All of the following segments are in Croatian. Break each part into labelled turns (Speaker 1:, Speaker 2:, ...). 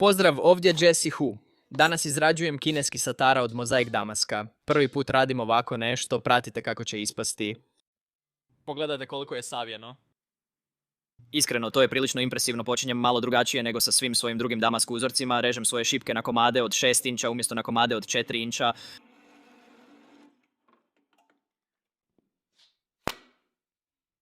Speaker 1: Pozdrav, ovdje Jesse Hu. Danas izrađujem kineski satara od Mozaik Damaska. Prvi put radim ovako nešto, pratite kako će ispasti. Pogledajte koliko je savjeno. Iskreno, to je prilično impresivno, počinjem malo drugačije nego sa svim svojim drugim damask uzorcima, režem svoje šipke na komade od 6 inča umjesto na komade od 4 inča.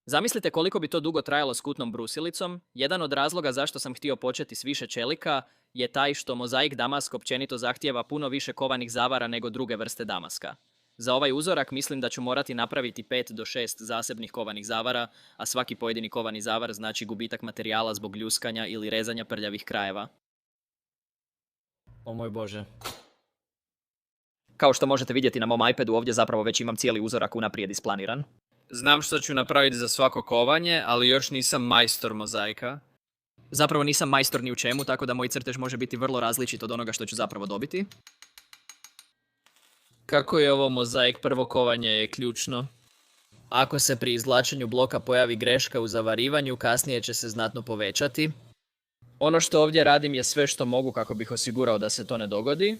Speaker 1: Zamislite koliko bi to dugo trajalo s kutnom brusilicom. Jedan od razloga zašto sam htio početi s više čelika je taj što Mozaik Damask općenito zahtijeva puno više kovanih zavara nego druge vrste damaska. Za ovaj uzorak mislim da ću morati napraviti 5 do 6 zasebnih kovanih zavara, a svaki pojedini kovani zavar znači gubitak materijala zbog ljuskanja ili rezanja prljavih krajeva. O moj Bože. Kao što možete vidjeti na mom iPadu, ovdje zapravo već imam cijeli uzorak unaprijed isplaniran. Znam što ću napraviti za svako kovanje, ali još nisam majstor mozaika. Zapravo nisam majstor ni u čemu, tako da moj crtež može biti vrlo različit od onoga što ću zapravo dobiti. Kako je ovo mozaik, prvo kovanje je ključno. Ako se pri izvlačenju bloka pojavi greška u zavarivanju, kasnije će se znatno povećati. Ono što ovdje radim je sve što mogu kako bih osigurao da se to ne dogodi.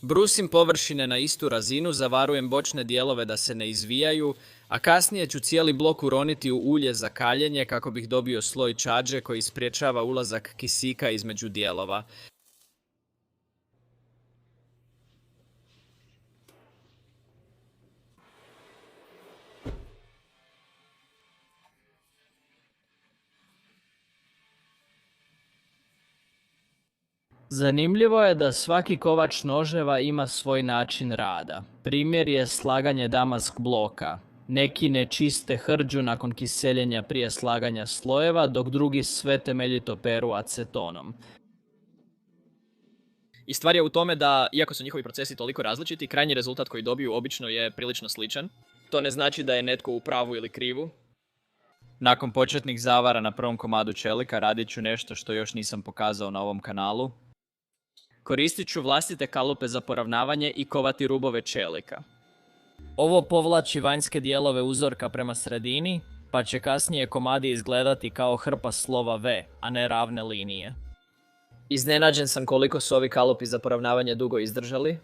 Speaker 1: Brusim površine na istu razinu, zavarujem bočne dijelove da se ne izvijaju, a kasnije ću cijeli blok uroniti u ulje za kaljenje kako bih dobio sloj čađe koji spriječava ulazak kisika između dijelova. Zanimljivo je da svaki kovač noževa ima svoj način rada. Primjer je slaganje damask bloka. Neki ne čiste hrđu nakon kiseljenja prije slaganja slojeva, dok drugi sve temeljito peru acetonom. I stvar je u tome da, iako su njihovi procesi toliko različiti, krajnji rezultat koji dobiju obično je prilično sličan. To ne znači da je netko u pravu ili krivu. Nakon početnih zavara na prvom komadu čelika radit ću nešto što još nisam pokazao na ovom kanalu. Koristit ću vlastite kalupe za poravnavanje i kovati rubove čelika. Ovo povlači vanjske dijelove uzorka prema sredini, pa će kasnije komadi izgledati kao hrpa slova V, a ne ravne linije. Iznenađen sam koliko su ovi kalupi za poravnavanje dugo izdržali.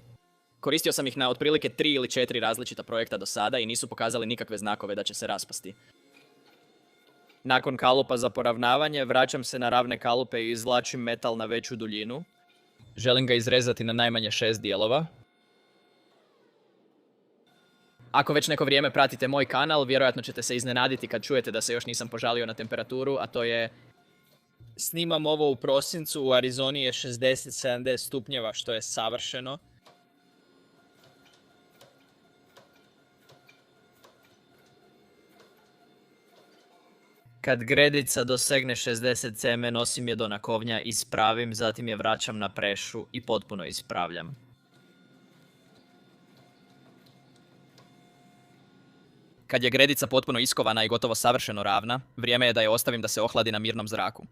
Speaker 1: Koristio sam ih na otprilike 3 ili 4 različita projekta do sada i nisu pokazali nikakve znakove da će se raspasti. Nakon kalupa za poravnavanje vraćam se na ravne kalupe i izvlačim metal na veću duljinu. Želim ga izrezati na najmanje 6 dijelova. Ako već neko vrijeme pratite moj kanal, vjerojatno ćete se iznenaditi kad čujete da se još nisam požalio na temperaturu, a to je... Snimam ovo u prosincu, u Arizoni je 60-70 stupnjeva, što je savršeno. Kad gredica dosegne 60 cm, nosim je do nakovnja, ispravim, zatim je vraćam na prešu i potpuno ispravljam. Kad je gredica potpuno iskovana i gotovo savršeno ravna, vrijeme je da je ostavim da se ohladi na mirnom zraku.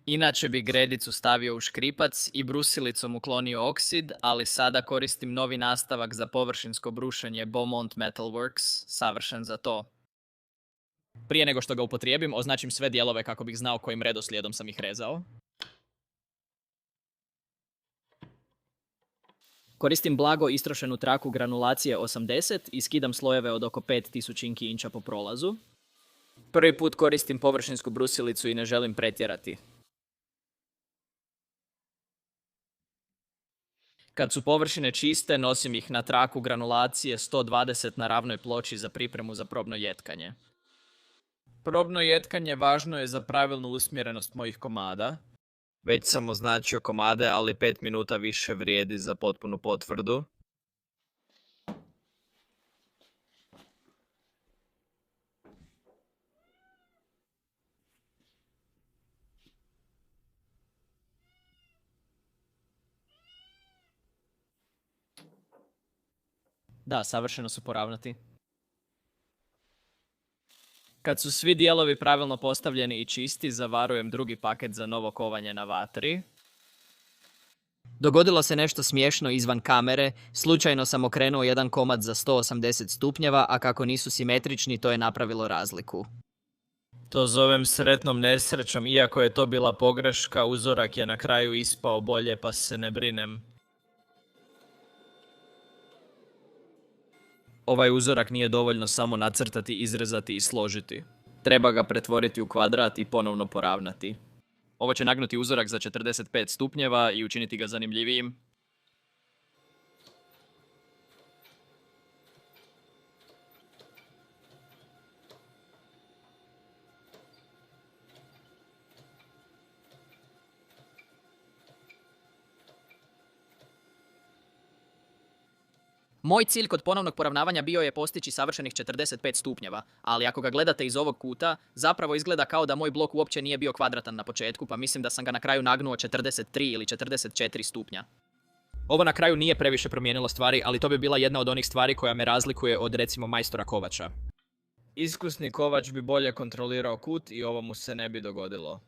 Speaker 1: Inače bi gredicu stavio u škripac i brusilicom uklonio oksid, ali sada koristim novi nastavak za površinsko brušenje Beaumont Metalworks, savršen za to. Prije nego što ga upotrijebim, označim sve dijelove kako bih znao kojim redoslijedom sam ih rezao. Koristim blago istrošenu traku granulacije 80 i skidam slojeve od oko 5000 inča po prolazu. Prvi put koristim površinsku brusilicu i ne želim pretjerati. Kad su površine čiste, nosim ih na traku granulacije 120 na ravnoj ploči za pripremu za probno jetkanje. Probno jetkanje važno je za pravilnu usmjerenost mojih komada. Već sam označio komade, ali 5 minuta više vrijedi za potpunu potvrdu. Da, savršeno su poravnati. Kad su svi dijelovi pravilno postavljeni i čisti, zavarujem drugi paket za novo kovanje na vatri. Dogodilo se nešto smiješno izvan kamere, slučajno sam okrenuo jedan komad za 180 stupnjeva, a kako nisu simetrični, to je napravilo razliku. To zovem sretnom nesrećom, iako je to bila pogreška, uzorak je na kraju ispao bolje, pa se ne brinem. Ovaj uzorak nije dovoljno samo nacrtati, izrezati i složiti. Treba ga pretvoriti u kvadrat i ponovno poravnati. Ovo će nagnuti uzorak za 45 stupnjeva i učiniti ga zanimljivijim. Moj cilj kod ponovnog poravnavanja bio je postići savršenih 45 stupnjeva, ali ako ga gledate iz ovog kuta, zapravo izgleda kao da moj blok uopće nije bio kvadratan na početku, pa mislim da sam ga na kraju nagnuo 43 ili 44 stupnja. Ovo na kraju nije previše promijenilo stvari, ali to bi bila jedna od onih stvari koja me razlikuje od recimo majstora kovača. Iskusni kovač bi bolje kontrolirao kut i ovo mu se ne bi dogodilo.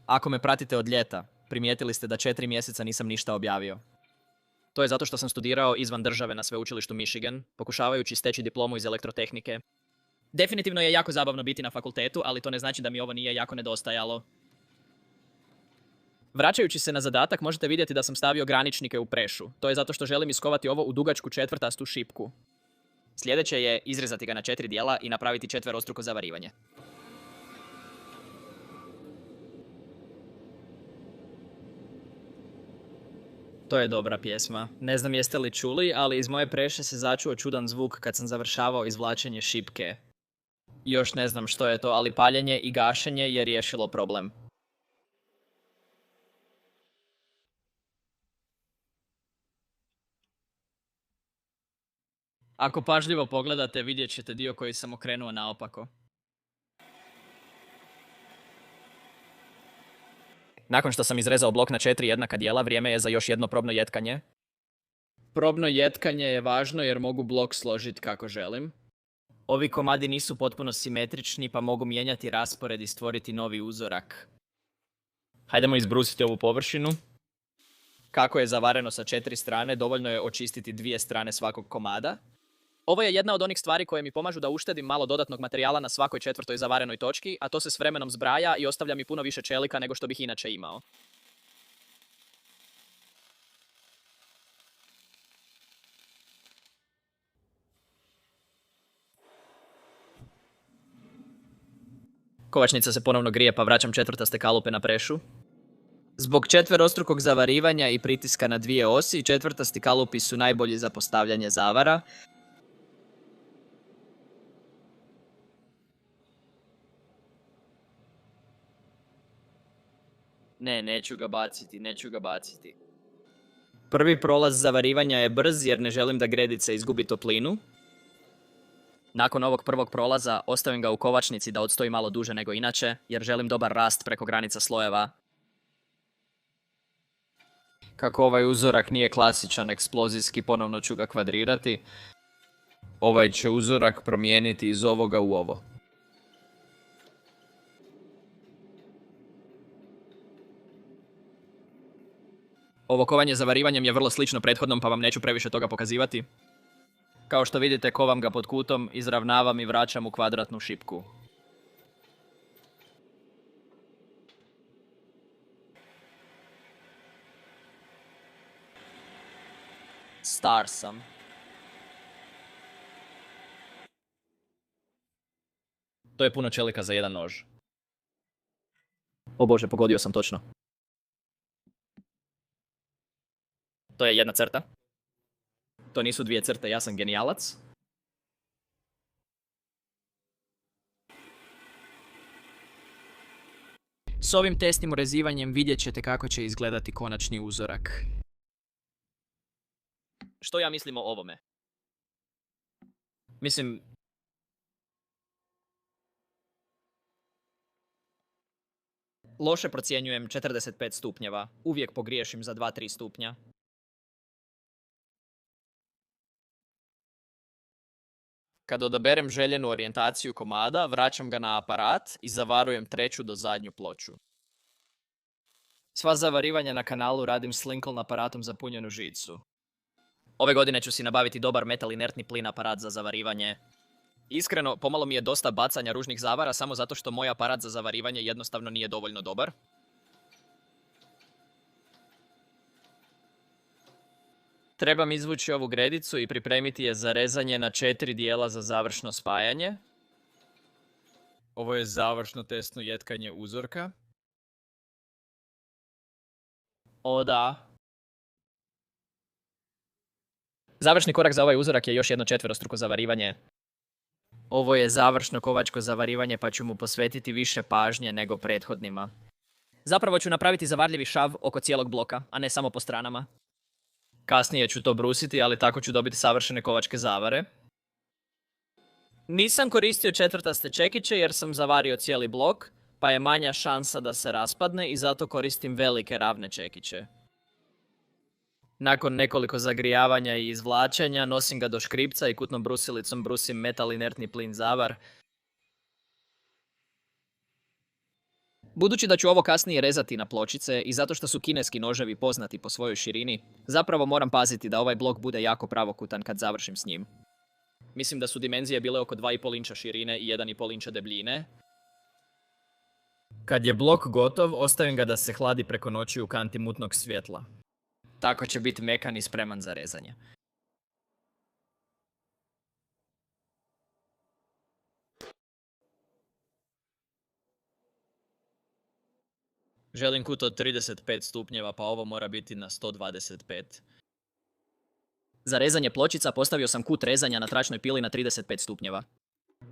Speaker 1: Ako me pratite od ljeta, primijetili ste da 4 mjeseca nisam ništa objavio. To je zato što sam studirao izvan države na sveučilištu Michigan, pokušavajući steći diplomu iz elektrotehnike. Definitivno je jako zabavno biti na fakultetu, ali to ne znači da mi ovo nije jako nedostajalo. Vraćajući se na zadatak, možete vidjeti da sam stavio graničnike u prešu. To je zato što želim iskovati ovo u dugačku četvrtastu šipku. Sljedeće je izrezati ga na 4 dijela i napraviti četverostruko zavarivanje. To je dobra pjesma. Ne znam jeste li čuli, ali iz moje preše se začuo čudan zvuk kad sam završavao izvlačenje šipke. Još ne znam što je to, ali paljenje i gašenje je riješilo problem. Ako pažljivo pogledate, vidjet ćete dio koji sam okrenuo naopako. Nakon što sam izrezao blok na 4 jednaka dijela, vrijeme je za još jedno probno jetkanje. Probno jetkanje je važno jer mogu blok složiti kako želim. Ovi komadi nisu potpuno simetrični, pa mogu mijenjati raspored i stvoriti novi uzorak. Hajdemo izbrusiti ovu površinu. Kako je zavareno sa 4 strane, dovoljno je očistiti 2 strane svakog komada. Ovo je jedna od onih stvari koje mi pomažu da uštedim malo dodatnog materijala na svakoj 4. zavarenoj točki, a to se s vremenom zbraja i ostavlja mi puno više čelika nego što bih inače imao. Kovačnica se ponovno grije, pa vraćam četvrtaste kalupe na prešu. Zbog četverostrukog zavarivanja i pritiska na 2 osi, četvrtasti kalupi su najbolji za postavljanje zavara. Ne, neću ga baciti. Prvi prolaz zavarivanja je brz jer ne želim da gredica izgubi toplinu. Nakon ovog prvog prolaza ostavim ga u kovačnici da odstoji malo duže nego inače, jer želim dobar rast preko granica slojeva. Kako ovaj uzorak nije klasičan eksplozijski, ponovno ću ga kvadrirati. Ovaj će uzorak promijeniti iz ovoga u ovo. Ovo kovanje zavarivanjem je vrlo slično prethodnom, pa vam neću previše toga pokazivati. Kao što vidite, kovam ga pod kutom, izravnavam i vraćam u kvadratnu šipku. Star sam. To je puno čelika za jedan nož. O bože, pogodio sam točno. To je jedna crta. To nisu 2 crte, ja sam genijalac. S ovim testnim urezivanjem vidjet ćete kako će izgledati konačni uzorak. Što ja mislim o ovome? Mislim... Loše procjenjujem 45 stupnjeva. Uvijek pogriješim za 2-3 stupnja. Kad odaberem željenu orijentaciju komada, vraćam ga na aparat i zavarujem treću do zadnju ploču. Sva zavarivanja na kanalu radim s Lincoln aparatom za punjenu žicu. Ove godine ću si nabaviti dobar metal inertni plin aparat za zavarivanje. Iskreno, pomalo mi je dosta bacanja ružnih zavara samo zato što moj aparat za zavarivanje jednostavno nije dovoljno dobar. Trebam izvući ovu gredicu i pripremiti je za rezanje na 4 dijela za završno spajanje. Ovo je završno testno jetkanje uzorka. O da. Završni korak za ovaj uzorak je još jedno četverostruko zavarivanje. Ovo je završno kovačko zavarivanje pa ću mu posvetiti više pažnje nego prethodnima. Zapravo ću napraviti zavarljivi šav oko cijelog bloka, a ne samo po stranama. Kasnije ću to brusiti, ali tako ću dobiti savršene kovačke zavare. Nisam koristio četvrtaste čekiće jer sam zavario cijeli blok, pa je manja šansa da se raspadne i zato koristim velike ravne čekiće. Nakon nekoliko zagrijavanja i izvlačenja nosim ga do škripca i kutnom brusilicom brusim metal inertni plin zavar. Budući da ću ovo kasnije rezati na pločice i zato što su kineski noževi poznati po svojoj širini, zapravo moram paziti da ovaj blok bude jako pravokutan kad završim s njim. Mislim da su dimenzije bile oko 2,5 inča širine i 1,5 inča debljine. Kad je blok gotov, ostavim ga da se hladi preko noći u kanti mutnog svjetla. Tako će biti mekan i spreman za rezanje. Želim kut od 35 stupnjeva, pa ovo mora biti na 125. Za rezanje pločica postavio sam kut rezanja na tračnoj pili na 35 stupnjeva.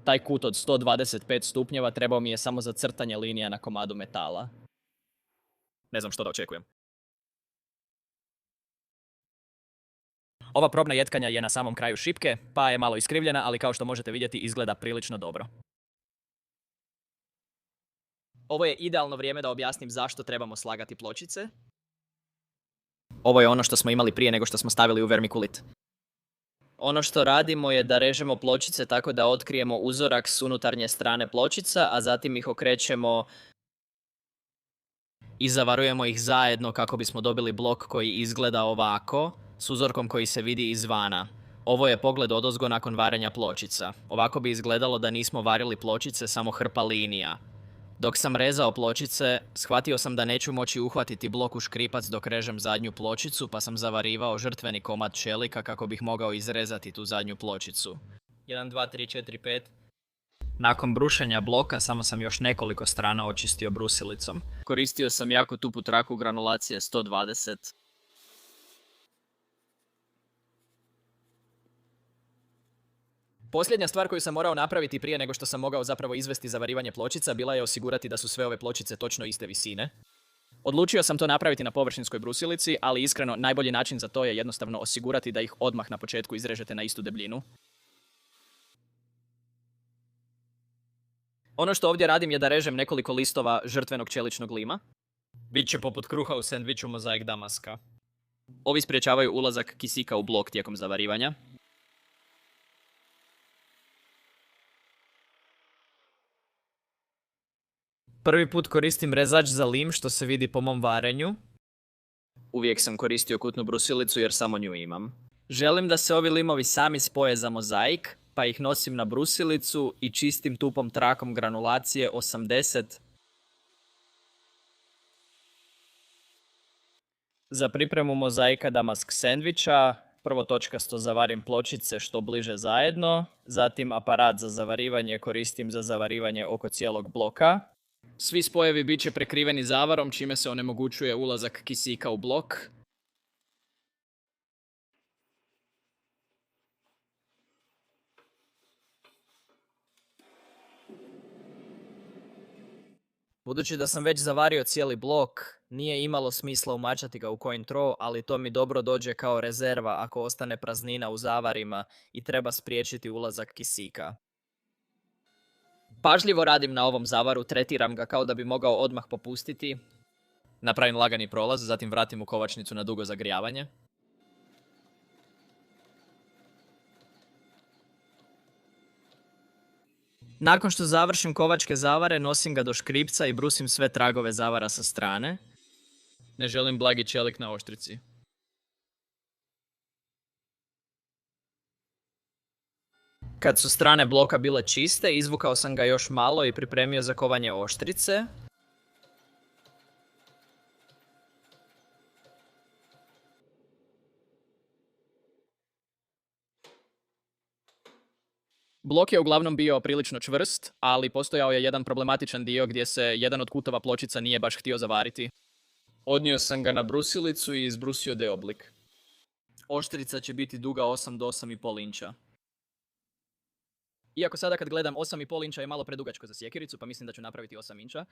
Speaker 1: Taj kut od 125 stupnjeva trebao mi je samo za crtanje linija na komadu metala. Ne znam što da očekujem. Ova probna jetkanja je na samom kraju šipke, pa je malo iskrivljena, ali kao što možete vidjeti izgleda prilično dobro. Ovo je idealno vrijeme da objasnim zašto trebamo slagati pločice. Ovo je ono što smo imali prije nego što smo stavili u vermikulit. Ono što radimo je da režemo pločice tako da otkrijemo uzorak s unutarnje strane pločica, a zatim ih okrećemo i zavarujemo ih zajedno kako bismo dobili blok koji izgleda ovako, s uzorkom koji se vidi izvana. Ovo je pogled odozgo nakon varenja pločica. Ovako bi izgledalo da nismo varili pločice, samo hrpa linija. Dok sam rezao pločice, shvatio sam da neću moći uhvatiti blok u škripac dok režem zadnju pločicu, pa sam zavarivao žrtveni komad čelika kako bih mogao izrezati tu zadnju pločicu. 1, 2, 3, 4, 5. Nakon brušenja bloka samo sam još nekoliko strana očistio brusilicom. Koristio sam jako tupu traku granulacije 120. Posljednja stvar koju sam morao napraviti prije nego što sam mogao zapravo izvesti zavarivanje pločica bila je osigurati da su sve ove pločice točno iste visine. Odlučio sam to napraviti na površinskoj brusilici, ali iskreno najbolji način za to je jednostavno osigurati da ih odmah na početku izrežete na istu debljinu. Ono što ovdje radim je da režem nekoliko listova žrtvenog čeličnog lima. Biće poput kruha u sendviču mozaik damaska. Ovi spriječavaju ulazak kisika u blok tijekom zavarivanja. Prvi put koristim rezač za lim, što se vidi po mom varenju. Uvijek sam koristio kutnu brusilicu jer samo nju imam. Želim da se ovi limovi sami spoje za mozaik, pa ih nosim na brusilicu i čistim tupom trakom granulacije 80. Za pripremu mozaika damask sendviča, prvo točkasto zavarim pločice što bliže zajedno, zatim aparat za zavarivanje koristim za zavarivanje oko cijelog bloka. Svi spojevi bit će prekriveni zavarom, čime se onemogućuje ulazak kisika u blok. Budući da sam već zavario cijeli blok, nije imalo smisla umačati ga u coin throw, ali to mi dobro dođe kao rezerva ako ostane praznina u zavarima i treba spriječiti ulazak kisika. Pažljivo radim na ovom zavaru, tretiram ga kao da bi mogao odmah popustiti. Napravim lagani prolaz, zatim vratim u kovačnicu na dugo zagrijavanje. Nakon što završim kovačke zavare, nosim ga do škripca i brusim sve tragove zavara sa strane. Ne želim blagi čelik na oštrici. Kad su strane bloka bile čiste, izvukao sam ga još malo i pripremio za kovanje oštrice. Blok je uglavnom bio prilično čvrst, ali postojao je jedan problematičan dio gdje se jedan od kutova pločica nije baš htio zavariti. Odnio sam ga na brusilicu i izbrusio deoblik. Oštrica će biti duga 8 do 8,5 inča. Iako sada kad gledam 8,5 inča je malo predugačko za sjekiricu, pa mislim da ću napraviti 8 inča.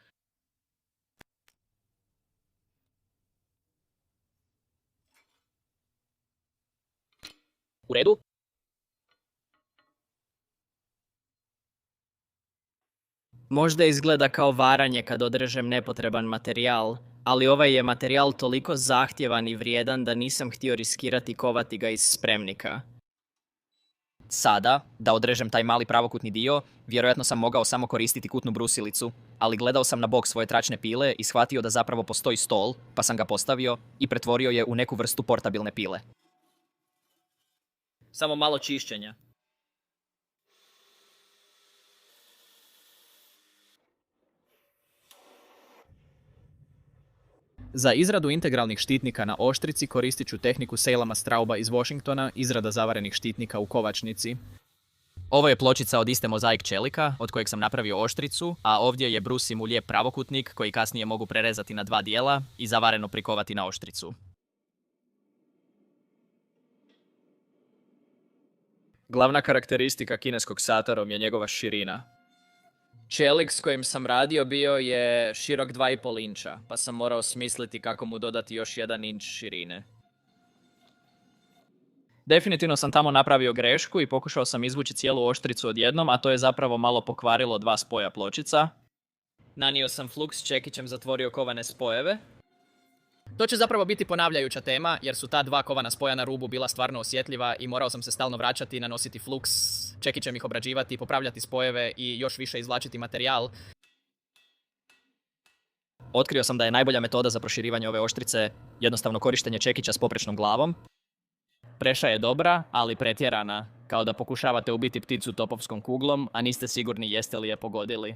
Speaker 1: U redu. Možda izgleda kao varanje kad odrežem nepotreban materijal, ali ovaj je materijal toliko zahtjevan i vrijedan da nisam htio riskirati kovati ga iz spremnika. Sada, da odrežem taj mali pravokutni dio, vjerojatno sam mogao samo koristiti kutnu brusilicu, ali gledao sam na bok svoje tračne pile i shvatio da zapravo postoji stol, pa sam ga postavio i pretvorio je u neku vrstu portabilne pile. Samo malo čišćenja. Za izradu integralnih štitnika na oštrici koristit ću tehniku Salema Strauba iz Washingtona, izrada zavarenih štitnika u kovačnici. Ovo je pločica od iste mozaik čelika, od kojeg sam napravio oštricu, a ovdje je brusim u lijep pravokutnik koji kasnije mogu prerezati na 2 dijela i zavareno prikovati na oštricu. Glavna karakteristika kineskog satarom je njegova širina. Čelik s kojim sam radio bio je širok 2,5 inča, pa sam morao smisliti kako mu dodati još 1 inč širine. Definitivno sam tamo napravio grešku i pokušao sam izvući cijelu oštricu odjednom, a to je zapravo malo pokvarilo 2 spoja pločica. Nanio sam fluks čekićem zatvorio kovane spojeve. To će zapravo biti ponavljajuća tema, jer su ta 2 kovana spoja na rubu bila stvarno osjetljiva i morao sam se stalno vraćati, nanositi fluks, čekićem ih obrađivati, popravljati spojeve i još više izvlačiti materijal. Otkrio sam da je najbolja metoda za proširivanje ove oštrice jednostavno korištenje čekića s poprečnom glavom. Preša je dobra, ali pretjerana, kao da pokušavate ubiti pticu topovskom kuglom, a niste sigurni jeste li je pogodili.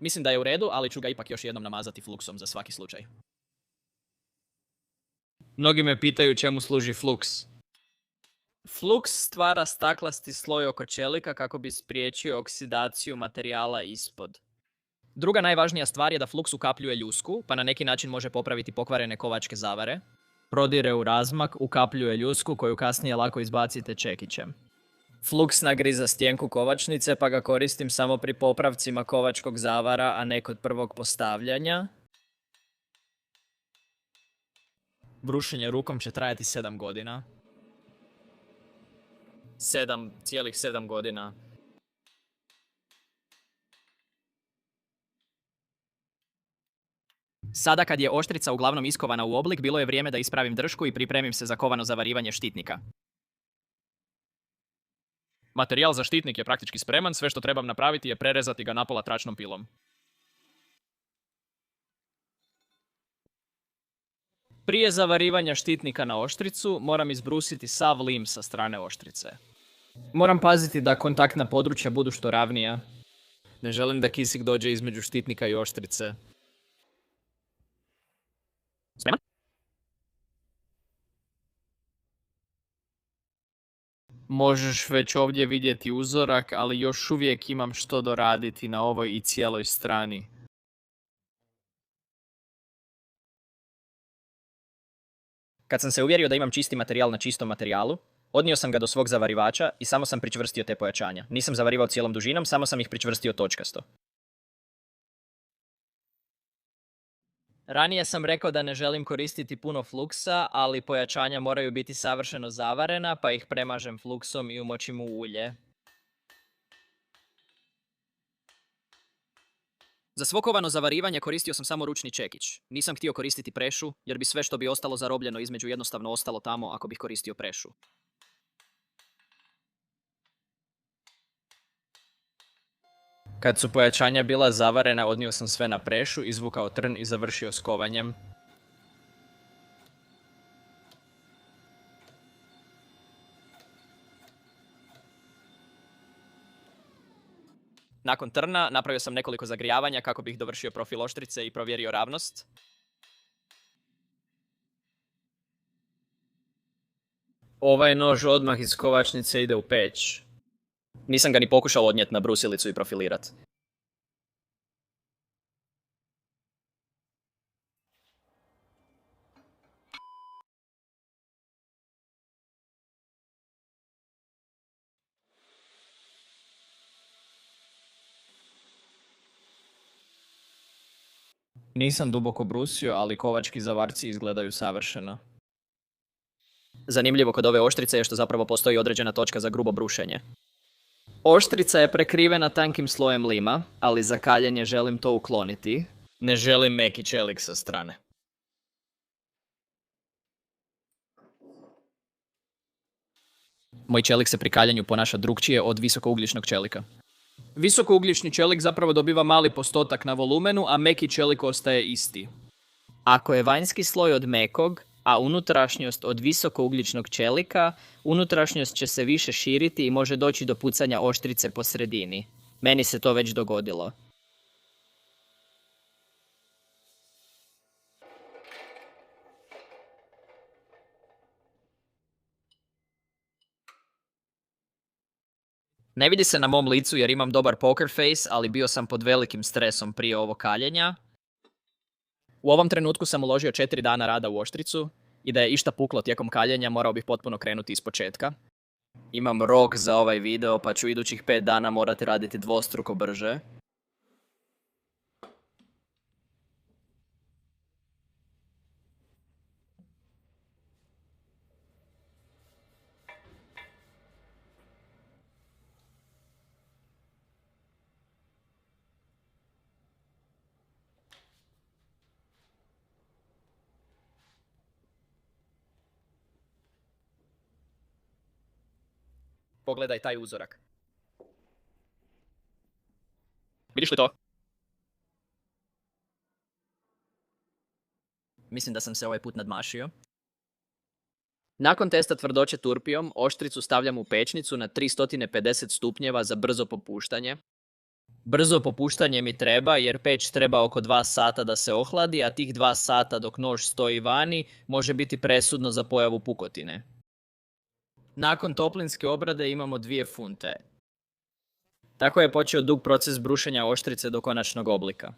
Speaker 1: Mislim da je u redu, ali ću ga ipak još jednom namazati fluksom za svaki slučaj. Mnogi me pitaju čemu služi fluks. Fluks stvara staklasti sloj oko čelika kako bi spriječio oksidaciju materijala ispod. Druga najvažnija stvar je da fluks ukapljuje ljusku, pa na neki način može popraviti pokvarene kovačke zavare. Prodire u razmak, ukapljuje ljusku koju kasnije lako izbacite čekićem. Fluks nagriza stjenku kovačnice, pa ga koristim samo pri popravcima kovačkog zavara, a ne kod prvog postavljanja. Brušenje rukom će trajati 7 godina. 7,7 godina. Sada kad je oštrica uglavnom iskovana u oblik, bilo je vrijeme da ispravim dršku i pripremim se za kovano zavarivanje štitnika. Materijal za štitnik je praktički spreman, sve što trebam napraviti je prerezati ga napola tračnom pilom. Prije zavarivanja štitnika na oštricu moram izbrusiti sav lim sa strane oštrice. Moram paziti da kontaktna područja budu što ravnija. Ne želim da kisik dođe između štitnika i oštrice. Spreman? Možeš već ovdje vidjeti uzorak, ali još uvijek imam što doraditi na ovoj i cijeloj strani. Kad sam se uvjerio da imam čisti materijal na čistom materijalu, odnio sam ga do svog zavarivača i samo sam pričvrstio te pojačanja. Nisam zavarivao cijelom dužinom, samo sam ih pričvrstio točkasto. Ranije sam rekao da ne želim koristiti puno fluksa, ali pojačanja moraju biti savršeno zavarena, pa ih premažem fluksom i umočim u ulje. Za svo kovano zavarivanje koristio sam samo ručni čekić. Nisam htio koristiti prešu, jer bi sve što bi ostalo zarobljeno između jednostavno ostalo tamo ako bih koristio prešu. Kad su pojačanja bila zavarena, odnio sam sve na prešu, izvukao trn i završio s kovanjem. Nakon trna napravio sam nekoliko zagrijavanja kako bih dovršio profil oštrice i provjerio ravnost. Ovaj nož odmah iz kovačnice ide u peć. Nisam ga ni pokušao odnijeti na brusilicu i profilirat. Nisam duboko brusio, ali kovački zavarci izgledaju savršeno. Zanimljivo kod ove oštrice je što zapravo postoji određena točka za grubo brušenje. Oštrica je prekrivena tankim slojem lima, ali za kaljenje želim to ukloniti. Ne želim meki čelik sa strane. Moj čelik se pri kaljenju ponaša drukčije od visokougljičnog čelika. Visokougljični čelik zapravo dobiva mali postotak na volumenu, a meki čelik ostaje isti. Ako je vanjski sloj od mekog, a unutrašnjost od visokougljičnog čelika, unutrašnjost će se više širiti i može doći do pucanja oštrice po sredini. Meni se to već dogodilo. Ne vidi se na mom licu jer imam dobar poker face, ali bio sam pod velikim stresom prije ovog kaljenja. U ovom trenutku sam uložio 4 dana rada u oštricu i da je išta puklo tijekom kaljenja morao bih potpuno krenuti iz početka. Imam rok za ovaj video pa ću idućih 5 dana morati raditi dvostruko brže. Pogledaj taj uzorak. Vidiš li to? Mislim da sam se ovaj put nadmašio. Nakon testa tvrdoće turpijom, oštricu stavljam u pečnicu na 350 stupnjeva za brzo popuštanje. Brzo popuštanje mi treba jer peć treba oko 2 sata da se ohladi, a tih 2 sata dok nož stoji vani može biti presudno za pojavu pukotine. Nakon toplinske obrade imamo 2 funte. Tako je počeo dug proces brušenja oštrice do konačnog oblika.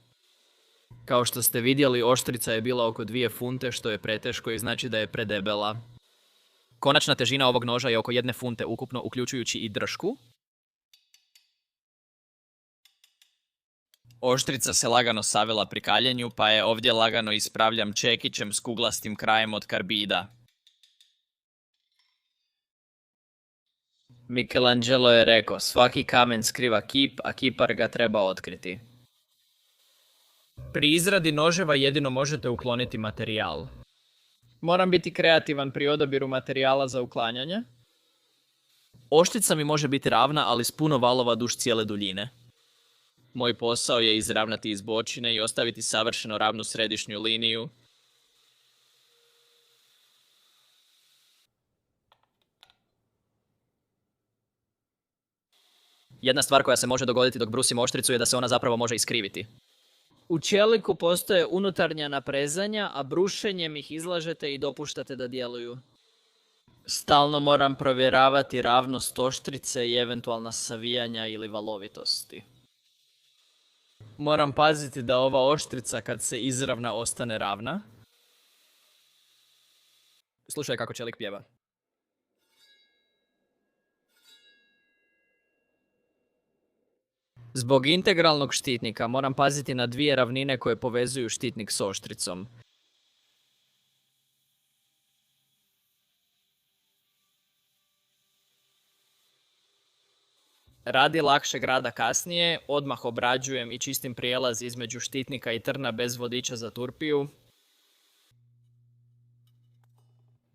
Speaker 1: Kao što ste vidjeli, oštrica je bila oko 2 funte, što je preteško i znači da je predebela. Konačna težina ovog noža je oko 1 funte ukupno, uključujući i dršku. Oštrica se lagano savila pri kaljenju, pa je ovdje lagano ispravljam čekićem s kuglastim krajem od karbida. Michelangelo je rekao, svaki kamen skriva kip, a kipar ga treba otkriti. Pri izradi noževa jedino možete ukloniti materijal. Moram biti kreativan pri odabiru materijala za uklanjanje. Oštrica mi može biti ravna, ali s puno valova duž cijele duljine. Moj posao je izravnati izbočine i ostaviti savršeno ravnu središnju liniju. Jedna stvar koja se može dogoditi dok brusim oštricu je da se ona zapravo može iskriviti. U čeliku postoje unutarnja naprezanja, a brušenjem ih izlažete i dopuštate da djeluju. Stalno moram provjeravati ravnost oštrice i eventualna savijanja ili valovitosti. Moram paziti da ova oštrica kad se izravna ostane ravna. Slušaj kako čelik pjeva. Zbog integralnog štitnika moram paziti na 2 ravnine koje povezuju štitnik s oštricom. Radi lakšeg rada kasnije, odmah obrađujem i čistim prijelaz između štitnika i trna bez vodiča za turpiju.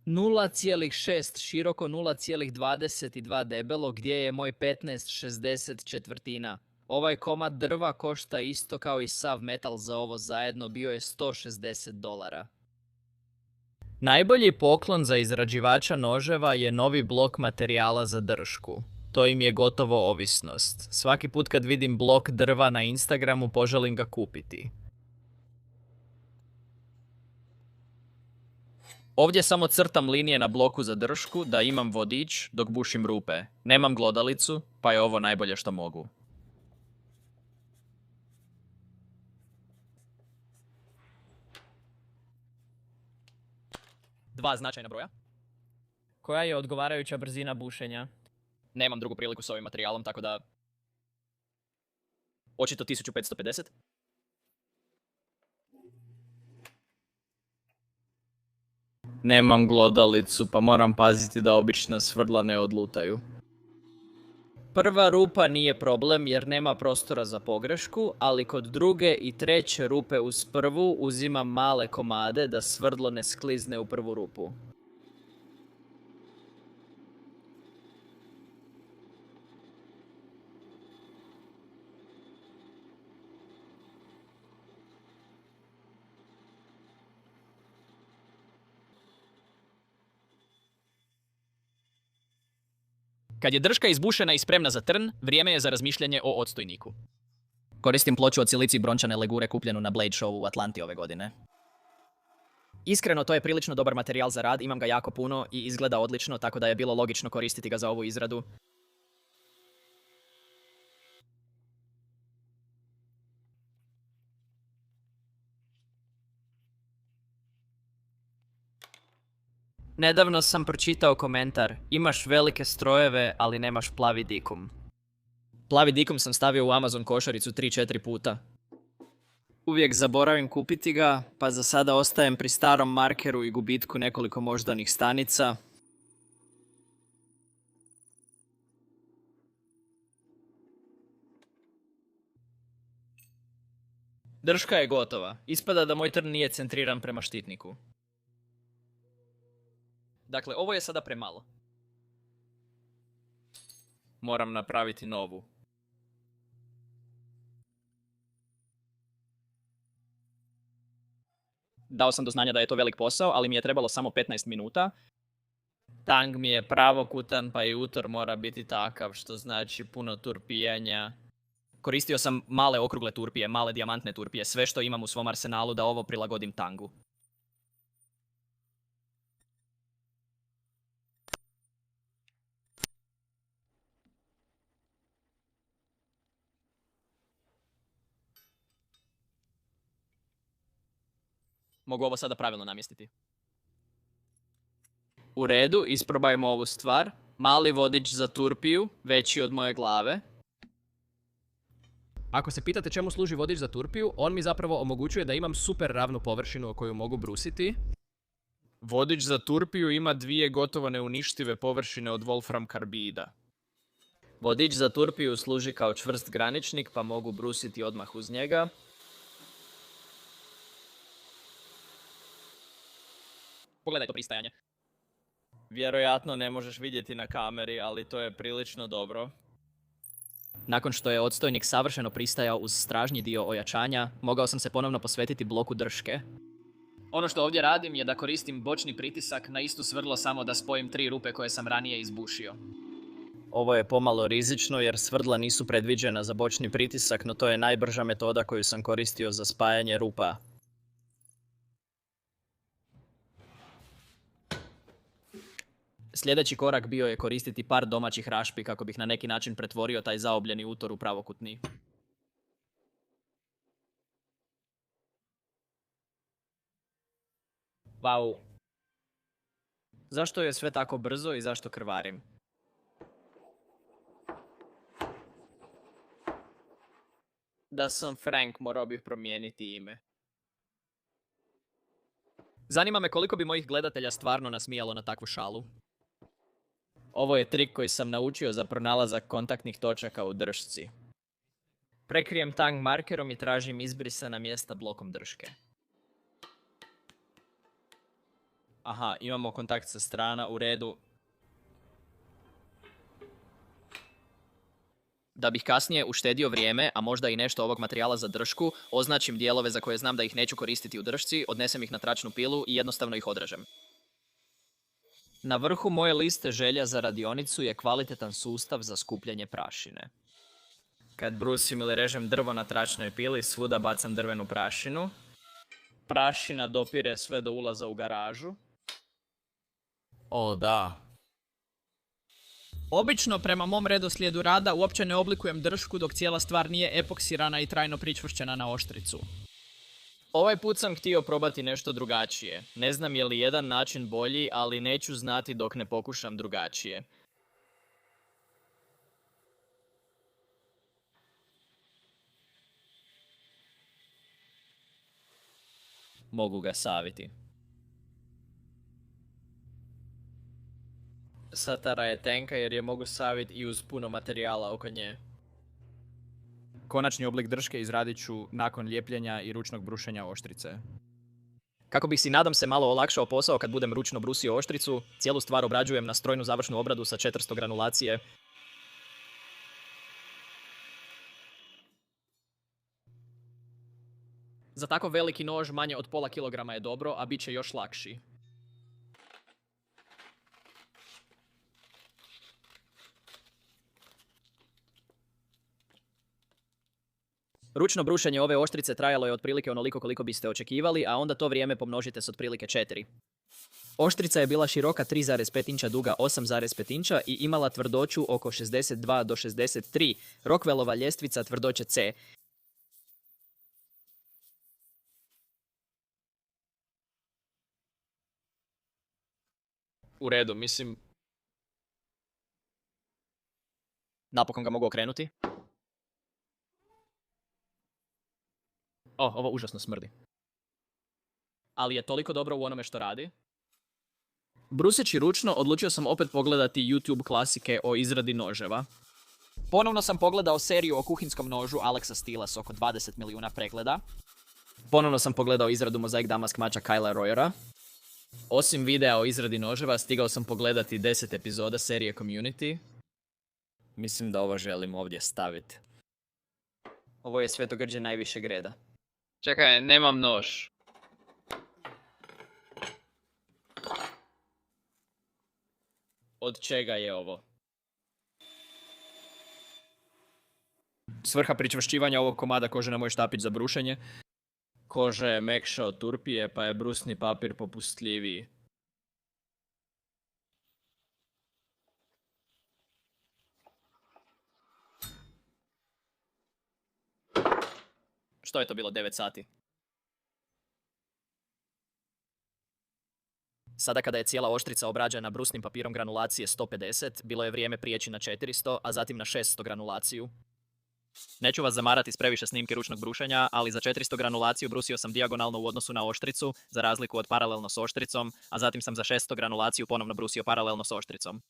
Speaker 1: 0,6 široko, 0,22 debelo, gdje je moj 15/60 četvrtina. Ovaj komad drva košta isto kao i sav metal za ovo zajedno, bio je $160. Najbolji poklon za izrađivača noževa je novi blok materijala za dršku. To im je gotovo ovisnost. Svaki put kad vidim blok drva na Instagramu poželim ga kupiti. Ovdje samo crtam linije na bloku za dršku da imam vodič dok bušim rupe. Nemam glodalicu, pa je ovo najbolje što mogu. Dva značajna broja. Koja je odgovarajuća brzina bušenja? Nemam drugu priliku s ovim materijalom, tako da... Očito 1550. Nemam glodalicu, pa moram paziti da obična svrdla ne odlutaju. Prva rupa nije problem jer nema prostora za pogrešku, ali kod druge i treće rupe uz prvu uzimam male komade da svrdlo ne sklizne u prvu rupu. Kad je drška izbušena i spremna za trn, vrijeme je za razmišljanje o odstojniku. Koristim ploču od silici brončane legure kupljenu na Blade Showu u Atlanti ove godine. Iskreno, to je prilično dobar materijal za rad, imam ga jako puno i izgleda odlično, tako da je bilo logično koristiti ga za ovu izradu. Nedavno sam pročitao komentar, imaš velike strojeve, ali nemaš plavi dikum. Plavi dikum sam stavio u Amazon košaricu 3-4 puta. Uvijek zaboravim kupiti ga, pa za sada ostajem pri starom markeru i gubitku nekoliko moždanih stanica. Drška je gotova. Ispada da moj trn nije centriran prema štitniku. Dakle, ovo je sada premalo. Moram napraviti novu. Dao sam do znanja da je to velik posao, ali mi je trebalo samo 15 minuta. Tang mi je pravokutan, pa i utor mora biti takav, što znači puno turpijenja. Koristio sam male okrugle turpije, male dijamantne turpije, sve što imam u svom arsenalu da ovo prilagodim tangu. Mogu ovo sada pravilno namjestiti. U redu, isprobajmo ovu stvar. Mali vodič za turpiju, veći od moje glave.
Speaker 2: Ako se pitate čemu služi vodič za turpiju, on mi zapravo omogućuje da imam super ravnu površinu koju mogu brusiti.
Speaker 3: Vodič za turpiju ima 2 gotovo neuništive površine od wolfram karbida.
Speaker 1: Vodič za turpiju služi kao čvrst graničnik, pa mogu brusiti odmah uz njega. Pogledaj to pristajanje. Vjerojatno ne možeš vidjeti na kameri, ali to je prilično dobro. Nakon što je odstojnik savršeno pristajao uz stražnji dio ojačanja, mogao sam se ponovno posvetiti bloku drške. Ono što ovdje radim je da koristim bočni pritisak na istu svrdlo samo da spojim 3 rupe koje sam ranije izbušio. Ovo je pomalo rizično jer svrdla nisu predviđena za bočni pritisak, no to je najbrža metoda koju sam koristio za spajanje rupa. Sljedeći korak bio je koristiti par domaćih rašpi kako bih na neki način pretvorio taj zaobljeni utor u pravokutni. Wow. Zašto je sve tako brzo i zašto krvarim? Da sam Frank, morao bih promijeniti ime. Zanima me koliko bi mojih gledatelja stvarno nasmijalo na takvu šalu. Ovo je trik koji sam naučio za pronalazak kontaktnih točaka u dršci. Prekrijem tang markerom i tražim izbrisana mjesta blokom drške. Aha, imamo kontakt sa strana, u redu. Da bih kasnije uštedio vrijeme, a možda i nešto ovog materijala za dršku, označim dijelove za koje znam da ih neću koristiti u dršci, odnesem ih na tračnu pilu i jednostavno ih odrežem. Na vrhu moje liste želja za radionicu je kvalitetan sustav za skupljanje prašine. Kad brusim ili režem drvo na tračnoj pili, svuda bacam drvenu prašinu. Prašina dopire sve do ulaza u garažu.
Speaker 3: O, da.
Speaker 4: Obično, prema mom redoslijedu rada, uopće ne oblikujem dršku dok cijela stvar nije epoksirana i trajno pričvršćena na oštricu.
Speaker 1: Ovaj put sam htio probati nešto drugačije. Ne znam je li jedan način bolji, ali neću znati dok ne pokušam drugačije. Mogu ga saviti. Satara je tenka jer je mogu saviti i uz puno materijala oko nje.
Speaker 2: Konačni oblik drške izradit ću nakon lijepljenja i ručnog brušenja oštrice.
Speaker 1: Kako bih si, nadam se, malo olakšao posao kad budem ručno brusio oštricu, cijelu stvar obrađujem na strojnu završnu obradu sa 400 granulacije. Za tako veliki nož manje od pola kilograma je dobro, a bit će još lakši. Ručno brušenje ove oštrice trajalo je otprilike onoliko koliko biste očekivali, a onda to vrijeme pomnožite s otprilike 4. Oštrica je bila široka 3,5 inča, duga 8,5 inča i imala tvrdoću oko 62 do 63, Rockwellova ljestvica tvrdoće C.
Speaker 3: U redu, mislim...
Speaker 1: Napokon ga mogu okrenuti. Ovo užasno smrdi. Ali je toliko dobro u onome što radi. Bruseći ručno, odlučio sam opet pogledati YouTube klasike o izradi noževa. Ponovno sam pogledao seriju o kuhinskom nožu Alexa Steela s oko 20 milijuna pregleda. Ponovno sam pogledao izradu mozaik damask mača Kyla Royera. Osim videa o izradi noževa, stigao sam pogledati 10 epizoda serije Community. Mislim da ovo želim ovdje staviti. Ovo je svetogrđe najvišeg reda.
Speaker 3: Čekaj, nemam nož.
Speaker 1: Od čega je ovo?
Speaker 2: Svrha pričvršćivanja ovog komada kože na moj štapić za brušenje.
Speaker 1: Koža je mekša od turpije, pa je brusni papir popustljiviji. Što je to bilo 9 sati? Sada kada je cijela oštrica obrađena brusnim papirom granulacije 150, bilo je vrijeme prijeći na 400, a zatim na 600 granulaciju. Neću vas zamarati s previše snimke ručnog brušenja, ali za 400 granulaciju brusio sam dijagonalno u odnosu na oštricu, za razliku od paralelno s oštricom, a zatim sam za 600 granulaciju ponovno brusio paralelno s oštricom.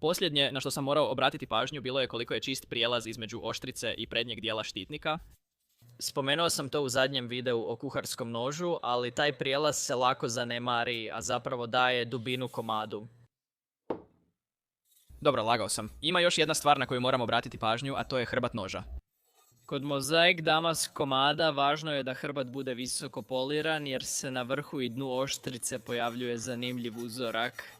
Speaker 1: Posljednje na što sam morao obratiti pažnju bilo je koliko je čist prijelaz između oštrice i prednjeg dijela štitnika. Spomenuo sam to u zadnjem videu o kuharskom nožu, ali taj prijelaz se lako zanemari, a zapravo daje dubinu komadu.
Speaker 2: Dobro, lagao sam. Ima još jedna stvar na koju moram obratiti pažnju, a to je hrbat noža.
Speaker 1: Kod mozaik damask komada važno je da hrbat bude visoko poliran jer se na vrhu i dnu oštrice pojavljuje zanimljiv uzorak.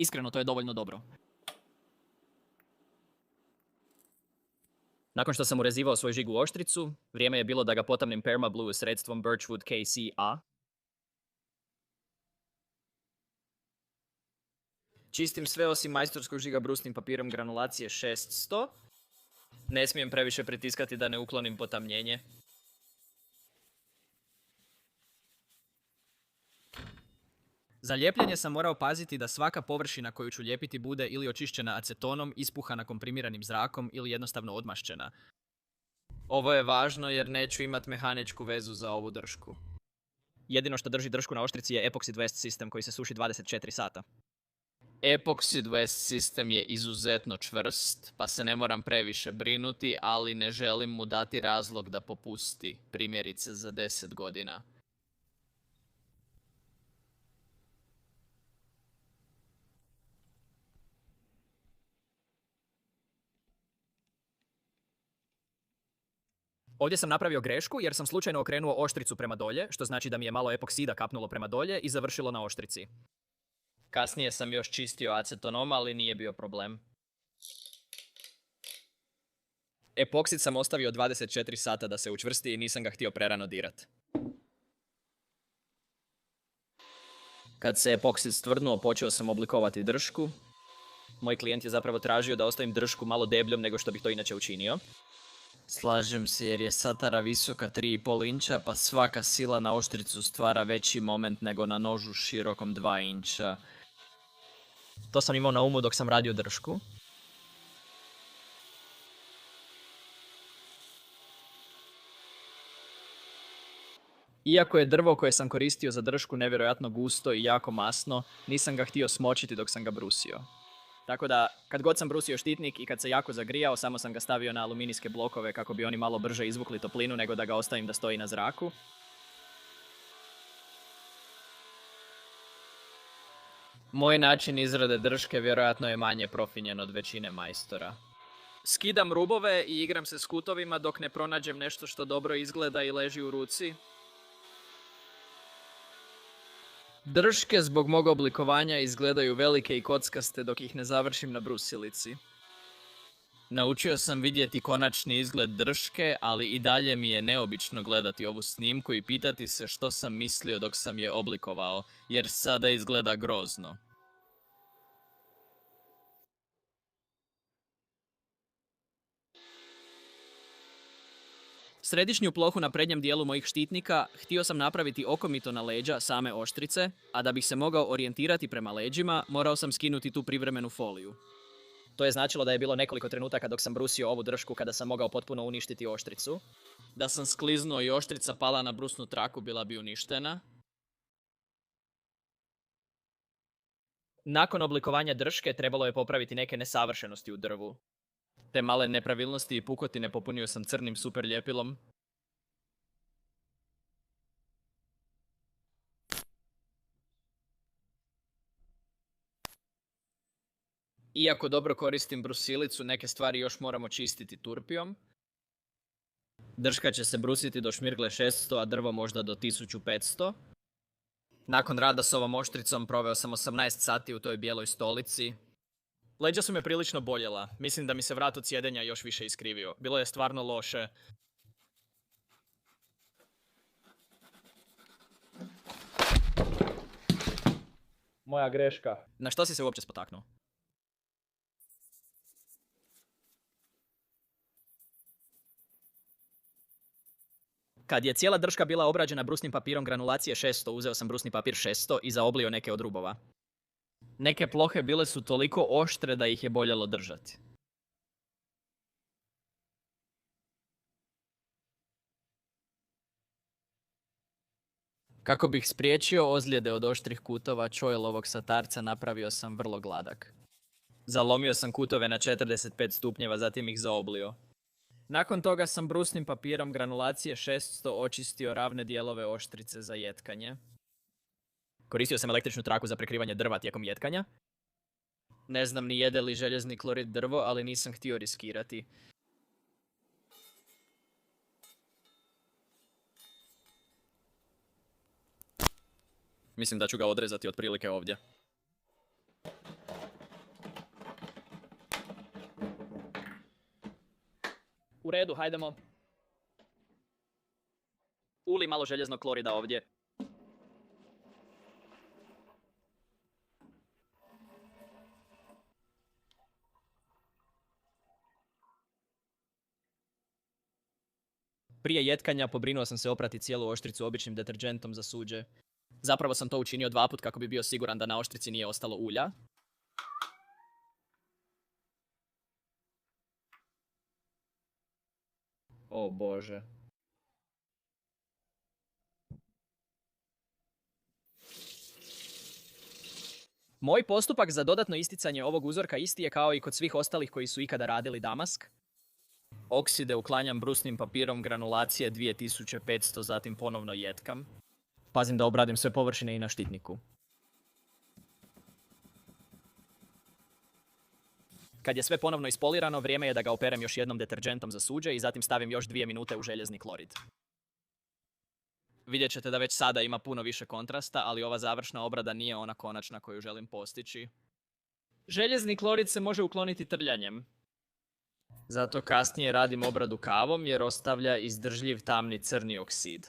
Speaker 4: Iskreno, to je dovoljno dobro.
Speaker 1: Nakon što sam urezivao svoj žig u oštricu, vrijeme je bilo da ga potamnim Permablue sredstvom Birchwood KC-A. Čistim sve osim majstorskog žiga brusnim papirom granulacije 600. Ne smijem previše pritiskati da ne uklonim potamnjenje.
Speaker 4: Za lijepljenje sam morao paziti da svaka površina koju ću lijepiti bude ili očišćena acetonom, ispuhana komprimiranim zrakom ili jednostavno odmašćena.
Speaker 1: Ovo je važno jer neću imat mehaničku vezu za ovu dršku.
Speaker 4: Jedino što drži dršku na oštrici je Epoxid West sistem koji se suši 24 sata.
Speaker 3: Epoxid West sistem je izuzetno čvrst, pa se ne moram previše brinuti, ali ne želim mu dati razlog da popusti, primjerice za 10 godina.
Speaker 4: Ovdje sam napravio grešku jer sam slučajno okrenuo oštricu prema dolje, što znači da mi je malo epoksida kapnulo prema dolje i završilo na oštrici.
Speaker 1: Kasnije sam još čistio acetonom, ali nije bio problem.
Speaker 4: Epoksid sam ostavio 24 sata da se učvrsti i nisam ga htio prerano dirat.
Speaker 1: Kad se epoksid stvrdnuo, počeo sam oblikovati dršku. Moj klijent je zapravo tražio da ostavim dršku malo debljom nego što bih to inače učinio. Slažem se jer je satara visoka 3,5 inča, pa svaka sila na oštricu stvara veći moment nego na nožu širokom 2 inča.
Speaker 4: To sam imao na umu dok sam radio dršku. Iako je drvo koje sam koristio za dršku nevjerojatno gusto i jako masno, nisam ga htio smočiti dok sam ga brusio. Tako da, kad god sam brusio štitnik i kad se jako zagrijao, samo sam ga stavio na aluminijske blokove kako bi oni malo brže izvukli toplinu nego da ga ostavim da stoji na zraku.
Speaker 1: Moj način izrade drške vjerojatno je manje profinjen od većine majstora. Skidam rubove i igram se s kutovima dok ne pronađem nešto što dobro izgleda i leži u ruci. Drške zbog mog oblikovanja izgledaju velike i kockaste dok ih ne završim na brusilici. Naučio sam vidjeti konačni izgled drške, ali i dalje mi je neobično gledati ovu snimku i pitati se što sam mislio dok sam je oblikovao, jer sada izgleda grozno.
Speaker 4: Središnju plohu na prednjem dijelu mojih štitnika htio sam napraviti okomito na leđa same oštrice, a da bih se mogao orijentirati prema leđima, morao sam skinuti tu privremenu foliju. To je značilo da je bilo nekoliko trenutaka dok sam brusio ovu dršku kada sam mogao potpuno uništiti oštricu.
Speaker 1: Da sam skliznuo i oštrica pala na brusnu traku, bila bi uništena.
Speaker 4: Nakon oblikovanja drške trebalo je popraviti neke nesavršenosti u drvu.
Speaker 1: Te male nepravilnosti i pukotine popunio sam crnim super ljepilom. Iako dobro koristim brusilicu, neke stvari još moramo čistiti turpijom. Drška će se brusiti do šmirgle 600, a drvo možda do 1500. Nakon rada s ovom oštricom proveo sam 18 sati u toj bijeloj stolici.
Speaker 4: Leđa su me prilično boljela. Mislim da mi se vrat od sjedenja još više iskrivio. Bilo je stvarno loše. Moja greška. Na što si se uopće spotaknuo? Kad je cijela drška bila obrađena brusnim papirom granulacije 600, uzeo sam brusni papir 600 i zaoblio neke od rubova.
Speaker 1: Neke plohe bile su toliko oštre da ih je boljelo držati. Kako bih spriječio ozljede od oštrih kutova Choilovog satarca, napravio sam vrlo gladak. Zalomio sam kutove na 45 stupnjeva, zatim ih zaoblio. Nakon toga sam brusnim papirom granulacije 600 očistio ravne dijelove oštrice za jetkanje.
Speaker 4: Koristio sam električnu traku za prekrivanje drva tijekom jetkanja.
Speaker 1: Ne znam ni jede li željezni klorid drvo, ali nisam htio riskirati.
Speaker 4: Mislim da ću ga odrezati otprilike ovdje. U redu, hajdemo. Uli malo željeznog klorida ovdje. Prije jetkanja pobrinuo sam se oprati cijelu oštricu običnim deterđentom za suđe. Zapravo sam to učinio 2 puta kako bi bio siguran da na oštrici nije ostalo ulja. O bože. Moj postupak za dodatno isticanje ovog uzorka isti je kao i kod svih ostalih koji su ikada radili damask. Okside uklanjam brusnim papirom granulacije 2500, zatim ponovno jetkam. Pazim da obradim sve površine i na štitniku. Kad je sve ponovno ispolirano, vrijeme je da ga operem još jednom deterđentom za suđe i zatim stavim još 2 minute u željezni klorid. Vidjet ćete da već sada ima puno više kontrasta, ali ova završna obrada nije ona konačna koju želim postići. Željezni klorid se može ukloniti trljanjem. Zato kasnije radim obradu kavom jer ostavlja izdržljiv tamni crni oksid.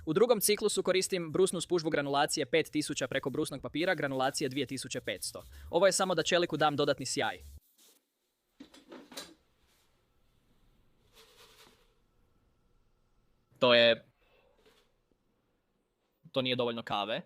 Speaker 4: U drugom ciklusu koristim brusnu spužvu granulacije 5000 preko brusnog papira granulacije 2500. Ovo je samo da čeliku dam dodatni sjaj. To nije dovoljno kave.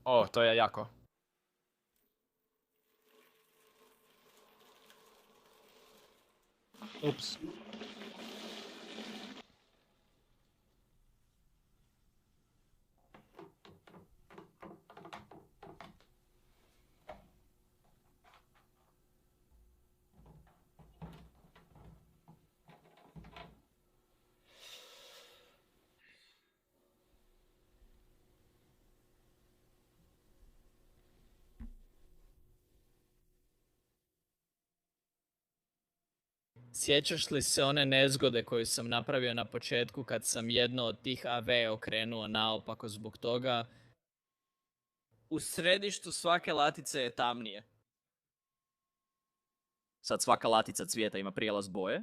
Speaker 4: O, to je jako. Ups. Sjećaš li se one nezgode koju sam napravio na početku kad sam jedno od tih AV okrenuo naopako zbog toga? U središtu svake latice je tamnije. Sad svaka latica cvijeta ima prijelaz boje.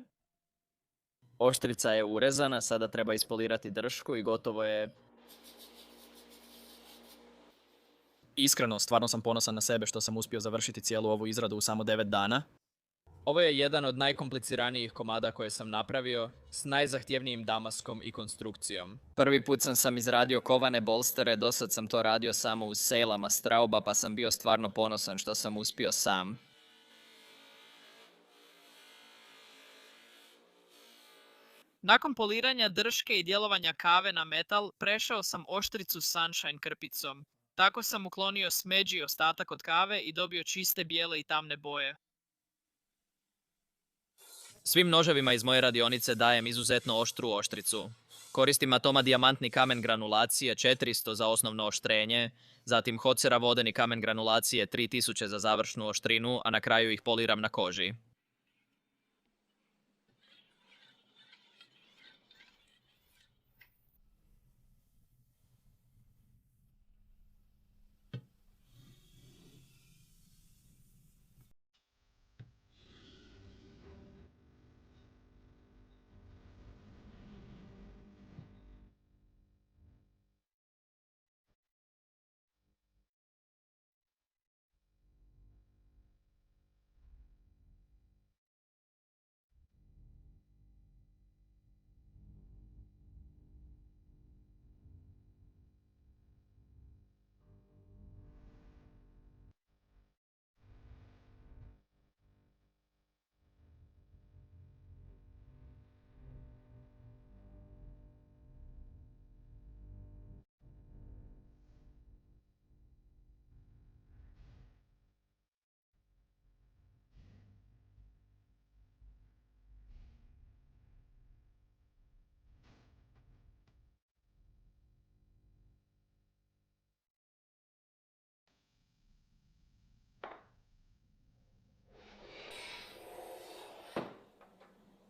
Speaker 4: Oštrica je urezana, sada treba ispolirati dršku i gotovo je. Iskreno, stvarno sam ponosan na sebe što sam uspio završiti cijelu ovu izradu u samo 9 dana. Ovo je jedan od najkompliciranijih komada koje sam napravio, s najzahtjevnijim damaskom i konstrukcijom. Prvi put sam izradio kovane bolstere, dosad sam to radio samo uz sejlama Strauba, pa sam bio stvarno ponosan što sam uspio sam.
Speaker 5: Nakon poliranja drške i djelovanja kave na metal, prešao sam oštricu Sunshine krpicom. Tako sam uklonio smeđi i ostatak od kave i dobio čiste bijele i tamne boje.
Speaker 4: Svim noževima iz moje radionice dajem izuzetno oštru oštricu. Koristim Atoma dijamantni kamen granulacije 400 za osnovno oštrenje, zatim Hocera vodeni kamen granulacije 3000 za završnu oštrinu, a na kraju ih poliram na koži.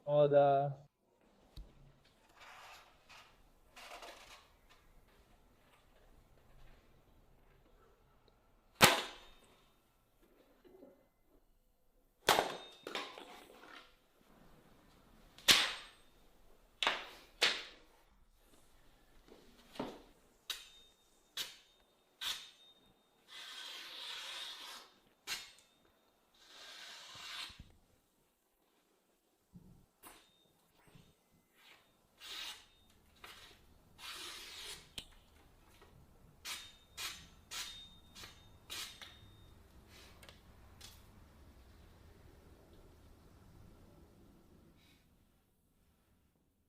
Speaker 6: O da.